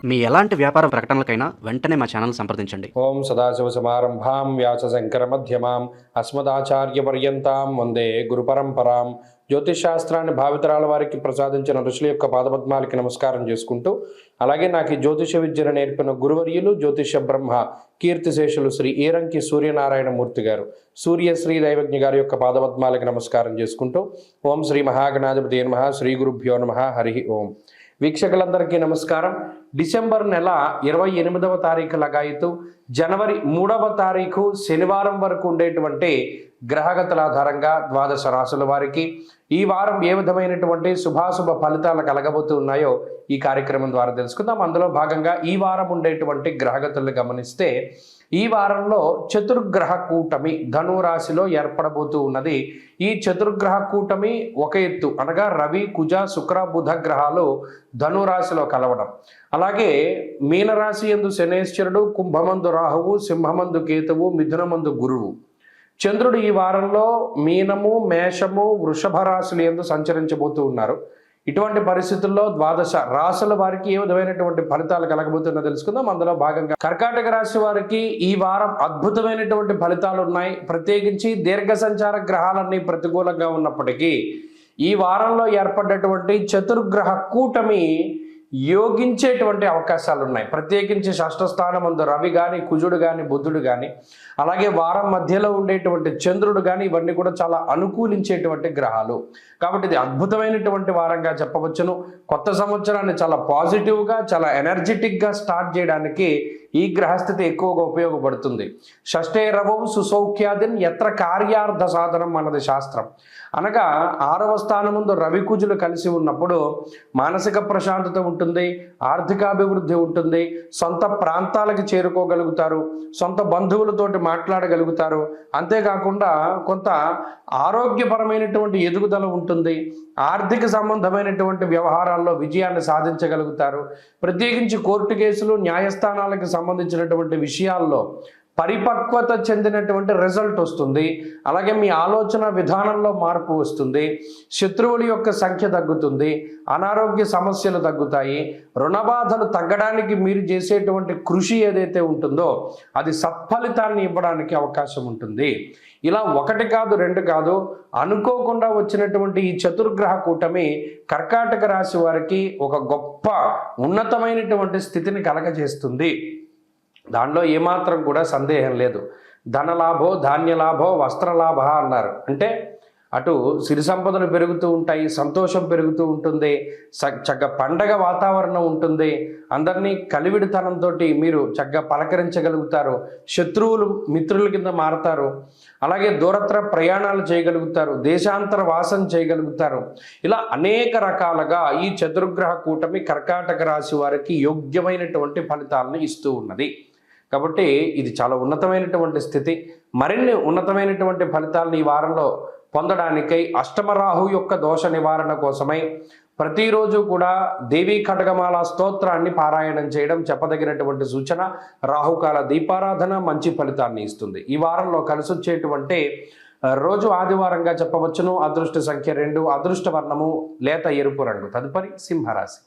మీ ఎలాంటి వ్యాపార ప్రకటనలకైనా వెంటనే మా ఛానల్ సంప్రదించండి. ఓం సదాశివసమారంభాం వ్యాసశంకరమధ్యమాం అస్మదాచార్యపర్యంతాం వందే గురుపరంపరాం. జ్యోతిషశాస్త్రాన్ని భావితరాల వారికి ప్రసాదించిన ఋషుల యొక్క పాదపద్మాలకి నమస్కారం చేసుకుంటూ, అలాగే నాకు ఈ జ్యోతిష విద్యను నేర్పిన గురువర్యులు జ్యోతిష బ్రహ్మ కీర్తిశేషులు శ్రీ ఈరంకి సూర్యనారాయణమూర్తి గారు, సూర్యశ్రీ దైవజ్ఞ గారి యొక్క పాదపద్మాలకి నమస్కారం చేసుకుంటూ, ఓం శ్రీ మహాగణాధిపతి నమః, శ్రీ గురుభ్యో నమః, హరి ఓం. వీక్షకులందరికీ నమస్కారం. డిసెంబర్ నెల 28వ తారీఖు లగాయతు జనవరి 3వ తారీఖు శనివారం వరకు ఉండేటువంటి గ్రహగతుల ఆధారంగా ద్వాదశ రాశుల వారికి ఈ వారం ఏ విధమైనటువంటి శుభాశుభ ఫలితాలు కలగబోతూ ఉన్నాయో ఈ కార్యక్రమం ద్వారా తెలుసుకుందాం. అందులో భాగంగా ఈ వారం ఉండేటువంటి గ్రహగతులను గమనిస్తే, ఈ వారంలో చతుర్గ్రహ కూటమి ధనురాశిలో ఏర్పడబోతూ ఉన్నది. ఈ చతుర్గ్రహ కూటమి ఒక ఎత్తు అనగా రవి, కుజ, శుక్ర, బుధ గ్రహాలు ధనురాశిలో కలవడం, అలాగే మీనరాశి యందు శనేశ్వరుడు, కుంభమందు రాహువు, సింహమందు కేతువు, మిథునమందు గురువు. చంద్రుడు ఈ వారంలో మీనము, మేషము, వృషభ రాశులు యందు సంచరించబోతూ ఉన్నారు. ఇటువంటి పరిస్థితుల్లో ద్వాదశ రాశుల వారికి ఏ విధమైనటువంటి ఫలితాలు కలగబోతున్నా తెలుసుకుందాం. అందులో భాగంగా కర్కాటక రాశి వారికి ఈ వారం అద్భుతమైనటువంటి ఫలితాలు ఉన్నాయి. ప్రత్యేకించి దీర్ఘ సంచార గ్రహాలన్నీ ప్రతికూలంగా ఉన్నప్పటికీ ఈ వారంలో ఏర్పడ్డటువంటి చతుర్గ్రహ కూటమి యోగించేటువంటి అవకాశాలు ఉన్నాయి. ప్రత్యేకించి షష్ఠ స్థానం ముందు రవి కానీ, కుజుడు కానీ, బుధుడు కానీ, అలాగే వారం మధ్యలో ఉండేటువంటి చంద్రుడు కానీ, ఇవన్నీ కూడా చాలా అనుకూలించేటువంటి గ్రహాలు. కాబట్టి ఇది అద్భుతమైనటువంటి వారంగా చెప్పవచ్చును. కొత్త సంవత్సరాన్ని చాలా పాజిటివ్గా, చాలా ఎనర్జెటిక్గా స్టార్ట్ చేయడానికి ఈ గ్రహస్థితి ఎక్కువగా ఉపయోగపడుతుంది. షష్ఠే రవౌ సుసౌఖ్యాదిన్ ఎత్ర కార్యార్థ సాధనం అన్నది శాస్త్రం. అనగా 6వ స్థానం ముందు రవి కుజులు కలిసి ఉన్నప్పుడు మానసిక ప్రశాంతత ఉంటుంది, ఆర్థికాభివృద్ధి ఉంటుంది, సొంత ప్రాంతాలకు చేరుకోగలుగుతారు, సొంత బంధువులతోటి మాట్లాడగలుగుతారు. అంతేకాకుండా కొంత ఆరోగ్యపరమైనటువంటి ఎదుగుదల ఉంటుంది, ఆర్థిక సంబంధమైనటువంటి వ్యవహారాల్లో విజయాన్ని సాధించగలుగుతారు. ప్రత్యేకించి కోర్టు కేసులు, న్యాయస్థానాలకు సంబంధించినటువంటి విషయాల్లో పరిపక్వత చెందినటువంటి రిజల్ట్ వస్తుంది. అలాగే మీ ఆలోచన విధానంలో మార్పు వస్తుంది, శత్రువుల యొక్క సంఖ్య తగ్గుతుంది, అనారోగ్య సమస్యలు తగ్గుతాయి, రుణబాధలు తగ్గడానికి మీరు చేసేటువంటి కృషి ఏదైతే ఉంటుందో అది సత్ఫలితాన్ని ఇవ్వడానికి అవకాశం ఉంటుంది. ఇలా ఒకటి కాదు, రెండు కాదు, అనుకోకుండా వచ్చినటువంటి ఈ చతుర్గ్రహ కూటమి కర్కాటక రాశి వారికి ఒక గొప్ప ఉన్నతమైనటువంటి స్థితిని కలగజేస్తుంది. దానిలో ఏమాత్రం కూడా సందేహం లేదు. ధనలాభో, ధాన్యలాభో, వస్త్రలాభ అన్నారు. అంటే అటు సిరి సంపదలు పెరుగుతూ ఉంటాయి, సంతోషం పెరుగుతూ ఉంటుంది, చక్కగా పండగ వాతావరణం ఉంటుంది, అందరినీ కలివిడితనంతో మీరు చక్కగా పలకరించగలుగుతారు, శత్రువులు మిత్రుల కింద మారతారు, అలాగే దూరత్ర ప్రయాణాలు చేయగలుగుతారు, దేశాంతర వాసం చేయగలుగుతారు. ఇలా అనేక రకాలుగా ఈ చతుర్గ్రహ కూటమి కర్కాటక రాశి వారికి యోగ్యమైనటువంటి ఫలితాలను ఇస్తూ ఉన్నది. కాబట్టి ఇది చాలా ఉన్నతమైనటువంటి స్థితి. మరిన్ని ఉన్నతమైనటువంటి ఫలితాలను ఈ వారంలో పొందడానికై అష్టమ రాహు యొక్క దోష నివారణ కోసమై ప్రతిరోజు కూడా దేవీ ఖడ్గమాల స్తోత్రాన్ని పారాయణం చేయడం చెప్పదగినటువంటి సూచన. రాహుకాల దీపారాధన మంచి ఫలితాన్ని ఇస్తుంది. ఈ వారంలో కలిసి వచ్చేటువంటి రోజు ఆదివారంగా చెప్పవచ్చును. అదృష్ట సంఖ్య 2, అదృష్ట వర్ణము లేత ఎరుపు రంగు. తదుపరి సింహరాశి.